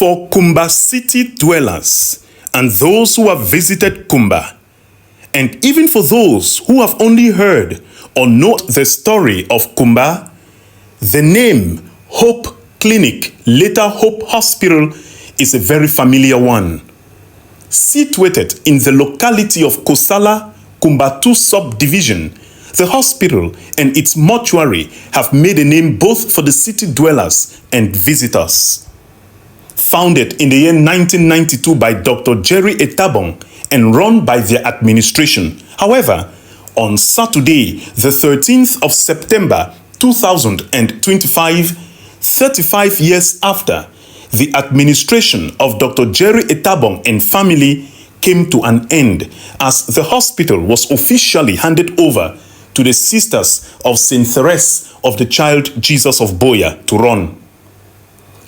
for Kumba city dwellers and those who have visited Kumba, and even for those who have only heard or know the story of Kumba, the name Hope Clinic, later Hope Hospital, is a very familiar one. Situated in the locality of Kosala, Kumba 2 subdivision, the hospital and its mortuary have made a name both for the city dwellers and visitors. Founded in the year 1992 by Dr. Jerry Etabong and run by their administration. However, on Saturday, the 13th of September 2025, 35 years after, the administration of Dr. Jerry Etabong and family came to an end as the hospital was officially handed over to the Sisters of St. Thérèse of the Child Jesus of Boya to run.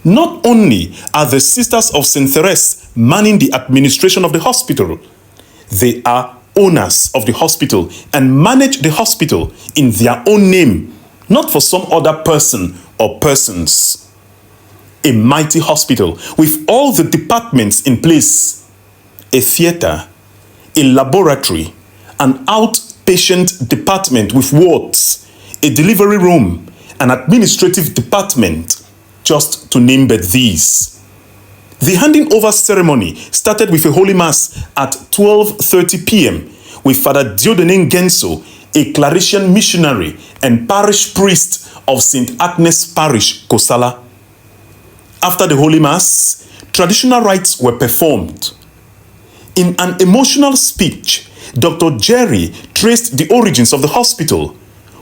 Not only are the Sisters of St. Thérèse manning the administration of the hospital, they are owners of the hospital and manage the hospital in their own name, not for some other person or persons. A mighty hospital with all the departments in place, a theater, a laboratory, an outpatient department with wards, a delivery room, an administrative department, just to name but these. The handing over ceremony started with a holy mass at 12:30 p.m. with Father Diodenin Genso, a Claretian missionary and parish priest of St. Agnes Parish, Kosala. After the holy mass, traditional rites were performed. In an emotional speech, Dr. Jerry traced the origins of the hospital,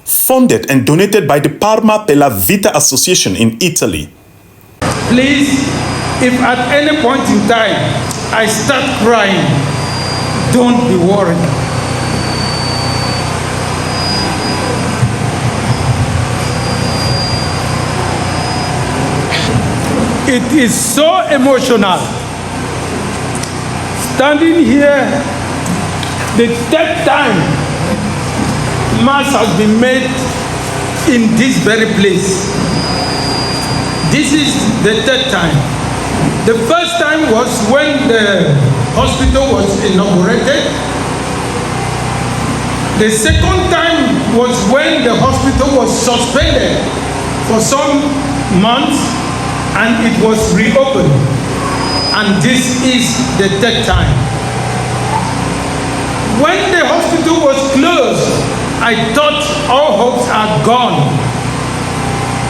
funded and donated by the Parma per la Vita Association in Italy. Please, if at any point in time I start crying, don't be worried. It is so emotional. Standing here, the third time Mass has been made in this very place. This is the third time. The first time was when the hospital was inaugurated. The second time was when the hospital was suspended for some months and it was reopened. And this is the third time. When the hospital was closed, I thought all hopes are gone.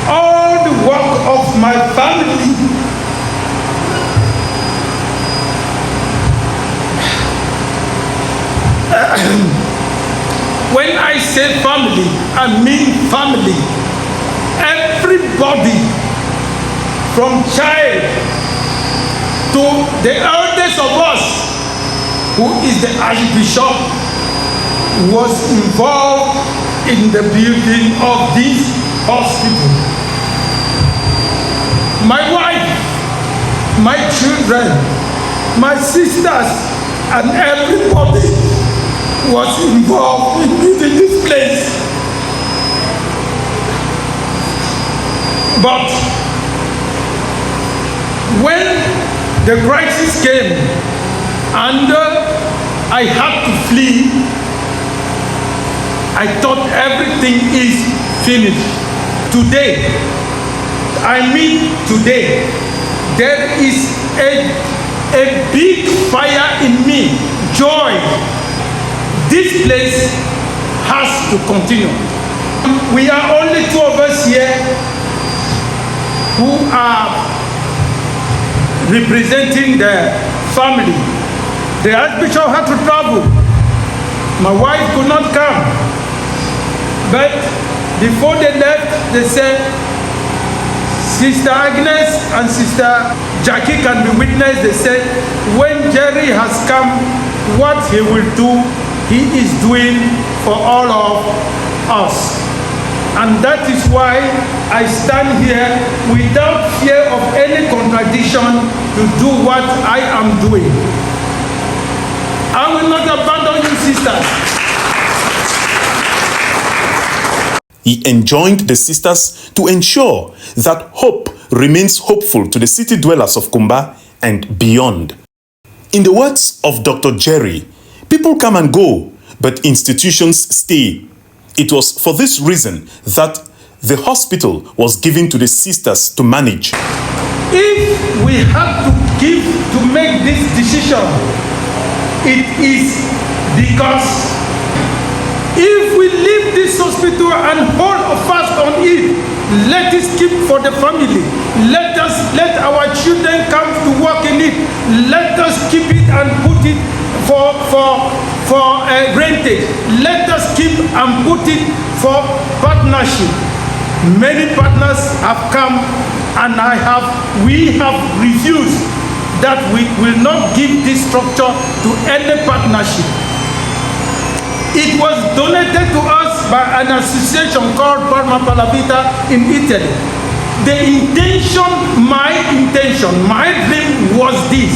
All the work of my family, when I say family, I mean family. Everybody, from child to the eldest of us, who is the Archbishop, was involved in the building of this hospital. My wife, my children, my sisters, and everybody was involved in building this place. But when the crisis came and I had to flee, I thought everything is finished. Today, I mean today, there is a big fire in me, joy. This place has to continue. We are only two of us here who are representing the family. The Archbishop had to travel. My wife could not come. But before they left, they said, Sister Agnes and Sister Jackie can be witness. They said, when Jerry has come, what he will do, he is doing for all of us. And that is why I stand here without fear of any contradiction to do what I am doing. I will not abandon you, sisters. he enjoined the sisters to ensure that hope remains hopeful to the city dwellers of Kumba and beyond. In the words of Dr. Jerry, people come and go, but institutions stay. It was for this reason that the hospital was given to the sisters to manage. If we have to make this decision, it is because if we leave this hospital and hold fast on it, let us keep for the family. Let our children come to work in it. Let us keep it and put it for rented. Let us keep and put it for partnership. Many partners have come, and we have refused that we will not give this structure to any partnership. It was donated to us by an association called Parma Palavita in Italy. The intention, my dream was this.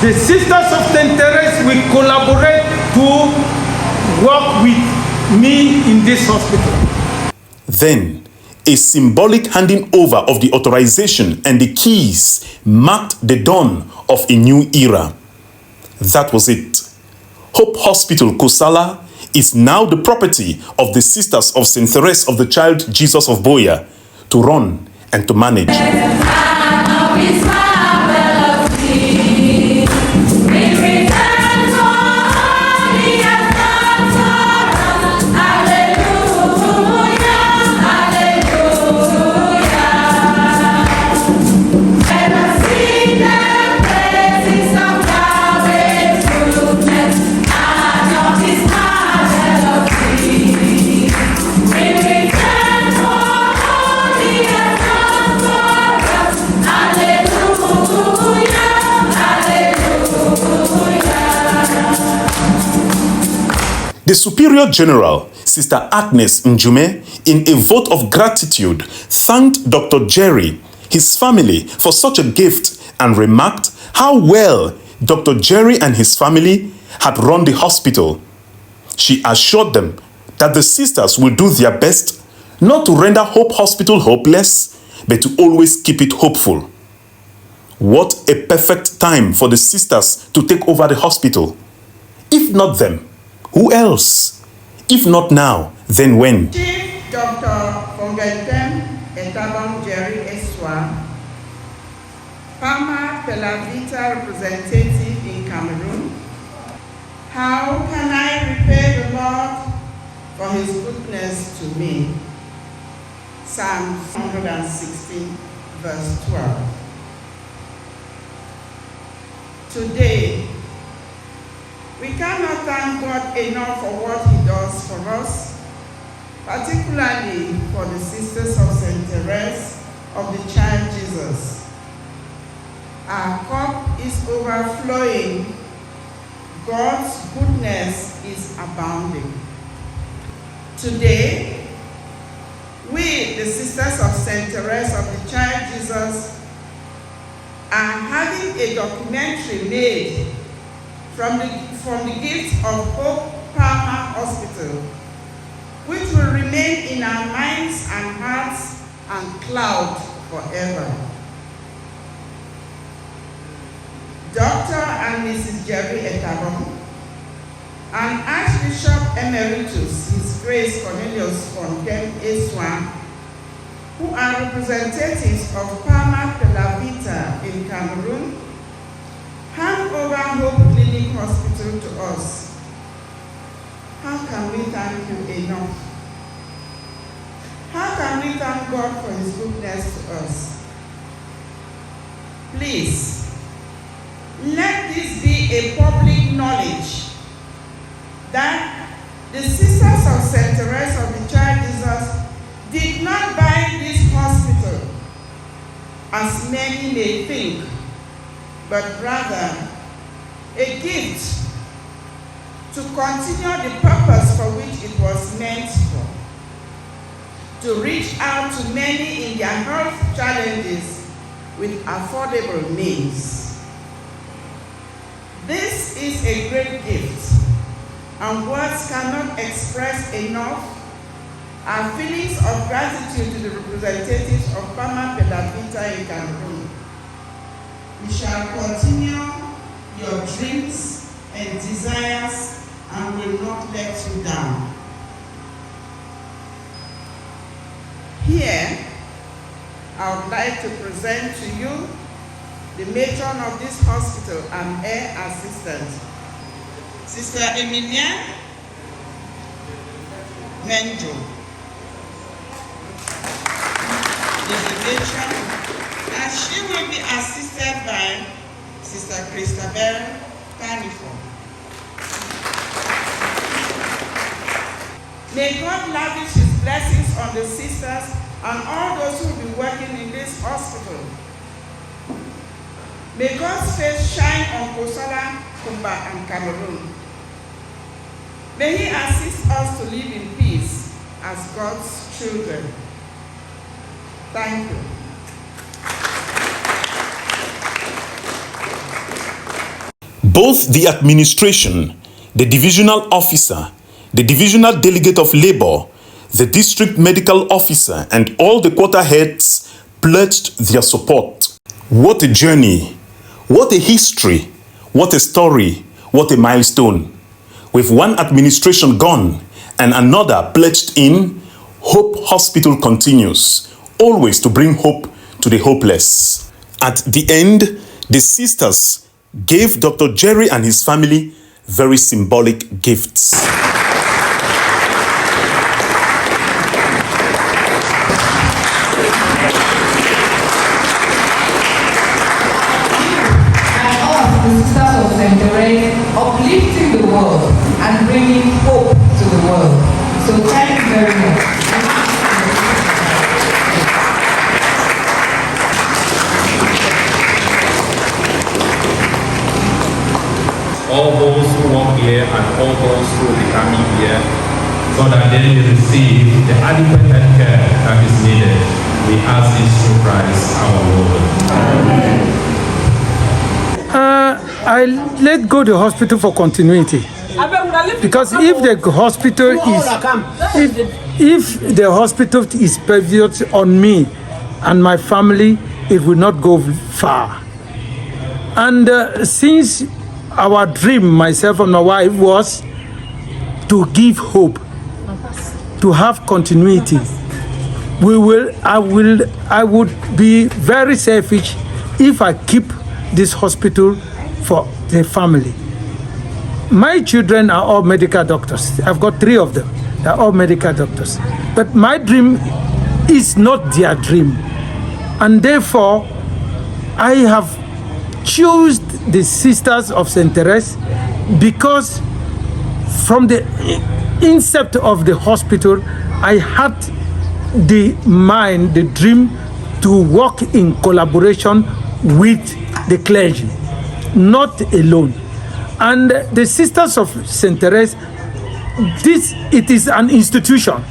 The Sisters of St. Thérèse will collaborate to work with me in this hospital. Then, a symbolic handing over of the authorization and the keys marked the dawn of a new era. That was it. Hope Hospital Kosala is now the property of the Sisters of St. Thérèse of the Child Jesus of Boya to run and to manage. The Superior General, Sister Agnes Njume, in a vote of gratitude, thanked Dr. Jerry, his family, for such a gift and remarked how well Dr. Jerry and his family had run the hospital. She assured them that the sisters will do their best not to render Hope Hospital hopeless, but to always keep it hopeful. What a perfect time for the sisters to take over the hospital. If not them, who else? If not now, then when? Chief Dr. Fongentem Etabang Jerry Eswa, Parma Pelavita representative in Cameroon. How can I repay the Lord for his goodness to me? Psalm 116, verse 12. Today, we cannot thank God enough for what he does for us, particularly for the Sisters of St. Thérèse of the Child Jesus. Our cup is overflowing. God's goodness is abounding. Today, we, the Sisters of St. Thérèse of the Child Jesus, are having a documentary made from the gift of Hope Parma Hospital, which will remain in our minds and hearts and cloud forever. Dr. and Mrs. Jerry Etabong and Archbishop Emeritus, His Grace Cornelius Fontaine Eswa, who are representatives of Parma Pelavita in Cameroon, hand over Hope Clinic Hospital to us. How can we thank you enough? How can we thank God for his goodness to us? Please, let this be a public knowledge that the Sisters of St. Thérèse of the Child Jesus did not buy this hospital, as many may think, but rather a gift to continue the purpose for which it was meant for, to reach out to many in their health challenges with affordable means. This is a great gift, and words cannot express enough our feelings of gratitude to the representatives of Pama Pedavita in Cameroon. We shall continue your dreams and desires and will not let you down. Here, I would like to present to you the matron of this hospital and her assistant, Sister Emilia Menjo. Is the matron, and she will be assisted by Sister Christabel Panifo. May God lavish His blessings on the sisters and all those who will be working in this hospital. May God's face shine on Kosala, Kumba, and Cameroon. May He assist us to live in peace as God's children. Thank you. Both the administration, the divisional officer, the divisional delegate of labor, the district medical officer, and all the quarter heads pledged their support. What a journey, what a history, what a story, what a milestone. With one administration gone and another pledged in, Hope Hospital continues, always to bring hope to the hopeless. At the end, the sisters gave Dr. Jerry and his family very symbolic gifts. Thérèse, uplifting the world and bringing hope to the world. So thank you very much. All those who work here and all those who will be coming here, so that they will receive the adequate health care that is needed. We ask this through Christ our Lord. Amen. I let go the hospital for continuity, because if the hospital is pervious on me and my family, it will not go far. And since our dream, myself and my wife, was to give hope, to have continuity, I would be very selfish if I keep this hospital for the family. My children are all medical doctors. I've got 3 of them. They're all medical doctors. But my dream is not their dream. And therefore, I have chosen the Sisters of St. Thérèse because from the incept of the hospital, I had the mind, the dream to work in collaboration with the clergy, not alone. And the Sisters of St. Thérèse, it is an institution.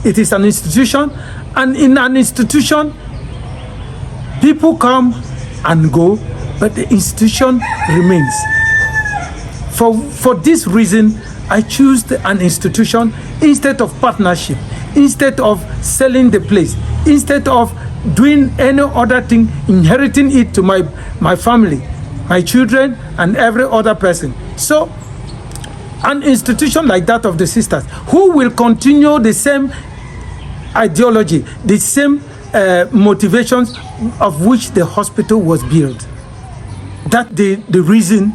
It is an institution, and in an institution, people come and go, but the institution remains. For this reason, I choose an institution instead of partnership, instead of selling the place, instead of doing any other thing, inheriting it to my family, my children, and every other person. So, an institution like that of the sisters, who will continue the same ideology, the same motivations of which the hospital was built. That's the reason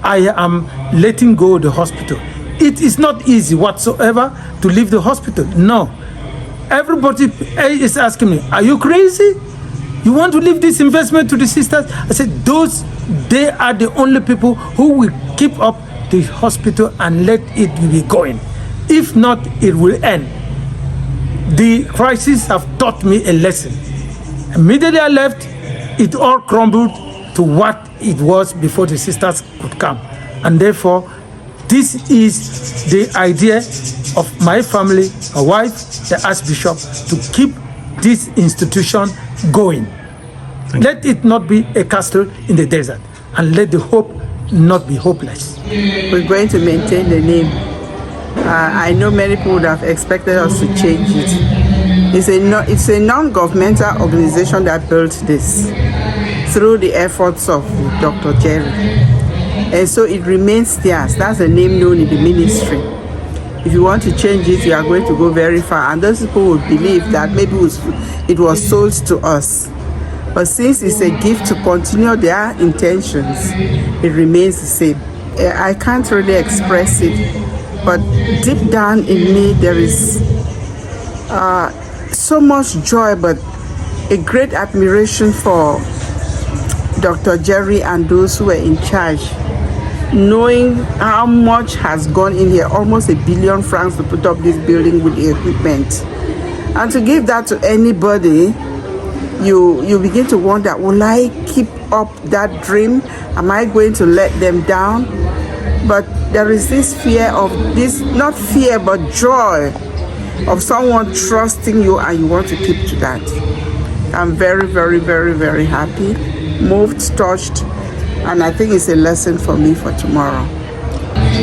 I am letting go of the hospital. It is not easy whatsoever to leave the hospital. No. Everybody is asking me, are you crazy? You want to leave this investment to the sisters? I said, they are the only people who will keep up the hospital and let it be going. If not, it will end. The crisis have taught me a lesson. Immediately I left, it all crumbled to what it was before the sisters could come. And therefore, this is the idea of my family, my wife, the Archbishop, to keep this institution going. Let it not be a castle in the desert, and let the hope not be hopeless. We're going to maintain the name I know many people would have expected us to change it. It's a non-governmental organization that built this through the efforts of Dr. Jerry. And so it remains theirs. That's the name known in the ministry. If you want to change it, you are going to go very far. And those people would believe that maybe it was sold to us. But since it's a gift to continue their intentions, it remains the same. I can't really express it, but deep down in me, there is so much joy, but a great admiration for Dr. Jerry and those who were in charge, knowing how much has gone in here, almost £1 billion francs to put up this building with the equipment. And to give that to anybody, you begin to wonder, will I keep up that dream? Am I going to let them down? But there is this fear of this, not fear, but joy of someone trusting you and you want to keep to that. I'm very, very, very, very happy, moved, touched, and I think it's a lesson for me for tomorrow,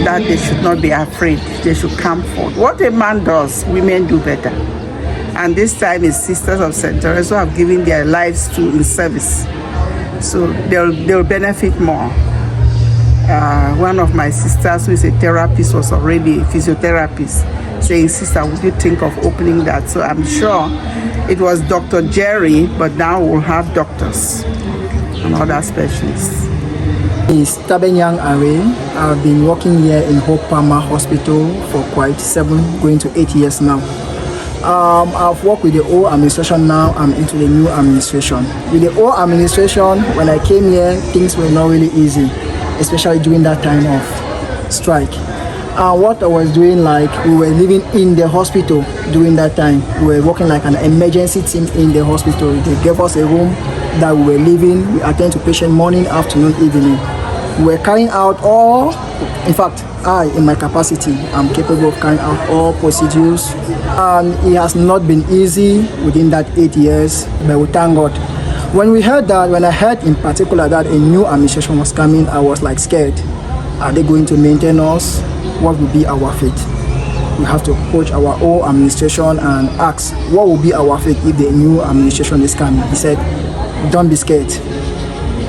that they should not be afraid. They should come forward. What a man does, women do better. And this time it's Sisters of St. Thérèse who have given their lives to in service. So they'll benefit more. One of my sisters who is a therapist was already a physiotherapist, saying, "Sister, would you think of opening that?" So I'm sure it was Dr. Jerry, but now we'll have doctors and other specialists. It's Tabenyang Are. I've been working here in Hope Palmer Hospital for quite 7, going to 8 years now. I've worked with the old administration. Now I'm into the new administration. With the old administration, when I came here, things were not really easy, especially during that time of strike. What I was doing, like, we were living in the hospital during that time. We were working like an emergency team in the hospital. They gave us a room that we were living. We attend to patient morning, afternoon, evening. We were carrying out all, in fact, I, in my capacity, I'm capable of carrying out all procedures. And it has not been easy within that 8 years, but we thank God. When we heard that, when I heard in particular that a new administration was coming, I was like scared. Are they going to maintain us? What will be our fate? We have to approach our old administration and ask, what will be our fate if the new administration is coming? He said, don't be scared.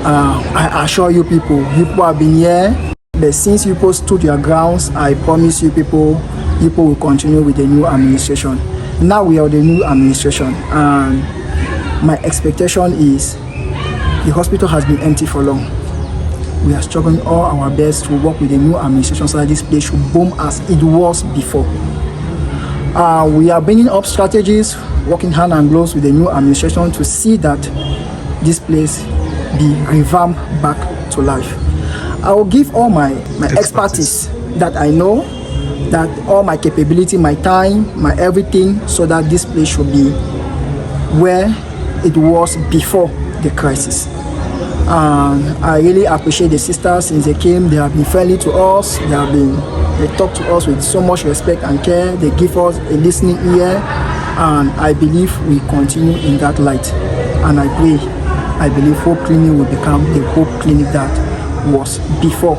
I assure you people have been here, but since you people stood your grounds, I promise you people will continue with the new administration. Now we are the new administration, and my expectation is the hospital has been empty for long. We are struggling all our best to work with the new administration so that this place should boom as it was before. We are bringing up strategies, working hand and gloves with the new administration to see that this place be revamped back to life. I will give all my expertise that I know, that all my capability, my time, my everything, so that this place should be where it was before the crisis. I really appreciate the sisters. Since they came, they have been friendly to us. They talk to us with so much respect and care. They give us a listening ear, and I believe we continue in that light. And I believe Hope Clinic will become the Hope Clinic that was before